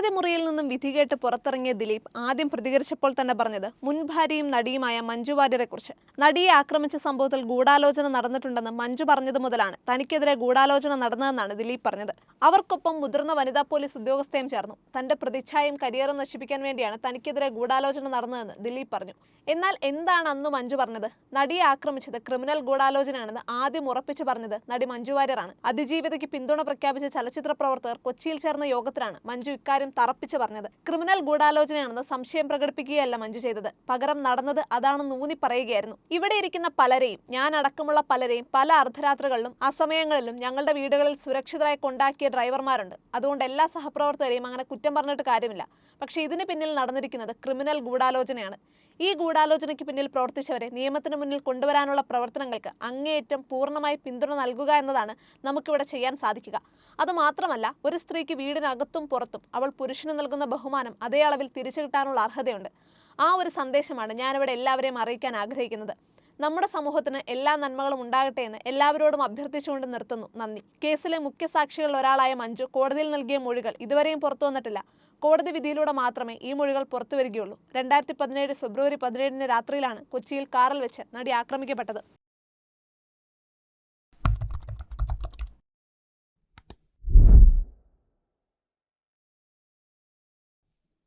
കോടതി മുറിയിൽ നിന്നും വിധി കേട്ട് പുറത്തിറങ്ങിയ ദിലീപ് ആദ്യം പ്രതികരിച്ചപ്പോൾ തന്നെ പറഞ്ഞത് മുൻ ഭാര്യയും നടിയുമായ മഞ്ജു വാര്യരെ കുറിച്ച്. നടിയെ ആക്രമിച്ച സംഭവത്തിൽ ഗൂഢാലോചന നടന്നിട്ടുണ്ടെന്ന് മഞ്ജു പറഞ്ഞത് മുതലാണ് തനിക്കെതിരെ ഗൂഢാലോചന നടന്നതെന്നാണ് ദിലീപ് പറഞ്ഞത്. അവർക്കൊപ്പം മുതിർന്ന വനിതാ പോലീസ് ഉദ്യോഗസ്ഥയും ചേർന്നു. തന്റെ പ്രതിച്ഛായയും കരിയറും നശിപ്പിക്കാൻ വേണ്ടിയാണ് തനിക്കെതിരെ ഗൂഢാലോചന നടന്നതെന്ന് ദിലീപ് പറഞ്ഞു. എന്നാൽ എന്താണ് അന്ന് മഞ്ജു പറഞ്ഞത്? നടിയെ ആക്രമിച്ചത് ക്രിമിനൽ ഗൂഢാലോചനയാണെന്ന് ആദ്യം ഉറപ്പിച്ചു പറഞ്ഞത് നടി മഞ്ജു വാര്യരാണ്. അതിജീവിതയ്ക്ക് പിന്തുണ പ്രഖ്യാപിച്ച ചലച്ചിത്ര പ്രവർത്തകർ കൊച്ചിയിൽ ചേർന്ന യോഗത്തിലാണ് മഞ്ജു ഇക്കാര്യം തറപ്പിച്ച് പറഞ്ഞത്. ക്രിമിനൽ ഗൂഢാലോചനയാണെന്ന് സംശയം പ്രകടിപ്പിക്കുകയല്ല മഞ്ജു ചെയ്തത്, പകരം നടന്നത് അതാണെന്ന് ഊന്നി പറയുകയായിരുന്നു. ഇവിടെ ഇരിക്കുന്ന പലരെയും, ഞാൻ അടക്കമുള്ള പലരെയും പല അർദ്ധരാത്രികളിലും അസമയങ്ങളിലും ഞങ്ങളുടെ വീടുകളിൽ സുരക്ഷിതരായി കൊണ്ടാക്കിയ ഡ്രൈവർമാരുണ്ട്. അതുകൊണ്ട് എല്ലാ സഹപ്രവർത്തകരെയും അങ്ങനെ കുറ്റം പറഞ്ഞിട്ട് കാര്യമില്ല. പക്ഷേ ഇതിന് പിന്നിൽ നടന്നിരിക്കുന്നത് ക്രിമിനൽ ഗൂഢാലോചനയാണ്. ഈ ഗൂഢാലോചനയ്ക്ക് പിന്നിൽ പ്രവർത്തിച്ചവരെ നിയമത്തിന് മുന്നിൽ കൊണ്ടുവരാനുള്ള പ്രവർത്തനങ്ങൾക്ക് അങ്ങേയറ്റം പൂർണ്ണമായി പിന്തുണ നൽകുക എന്നതാണ് നമുക്കിവിടെ ചെയ്യാൻ സാധിക്കുക. അതുമാത്രമല്ല, ഒരു സ്ത്രീക്ക് വീടിനകത്തും പുറത്തും അവൾ പുരുഷന് നൽകുന്ന ബഹുമാനം അതേ അളവിൽ തിരിച്ചു കിട്ടാനുള്ള അർഹതയുണ്ട്. ആ ഒരു സന്ദേശമാണ് ഞാനിവിടെ എല്ലാവരെയും അറിയിക്കാൻ ആഗ്രഹിക്കുന്നത്. നമ്മുടെ സമൂഹത്തിന് എല്ലാ നന്മകളും ഉണ്ടാകട്ടെ എന്ന് എല്ലാവരോടും അഭ്യർത്ഥിച്ചുകൊണ്ട് നിർത്തുന്നു. നന്ദി. കേസിലെ മുഖ്യ സാക്ഷികളിൽ ഒരാളായ മഞ്ജു കോടതിയിൽ നൽകിയ മൊഴികൾ ഇതുവരെയും പുറത്തു വന്നിട്ടില്ല. കോടതി വിധിയിലൂടെ മാത്രമേ ഈ മൊഴികൾ പുറത്തു വരികയുള്ളൂ. 2017 ഫെബ്രുവരി 17 രാത്രിയിലാണ് കൊച്ചിയിൽ കാറിൽ വെച്ച് നടി ആക്രമിക്കപ്പെട്ടത്.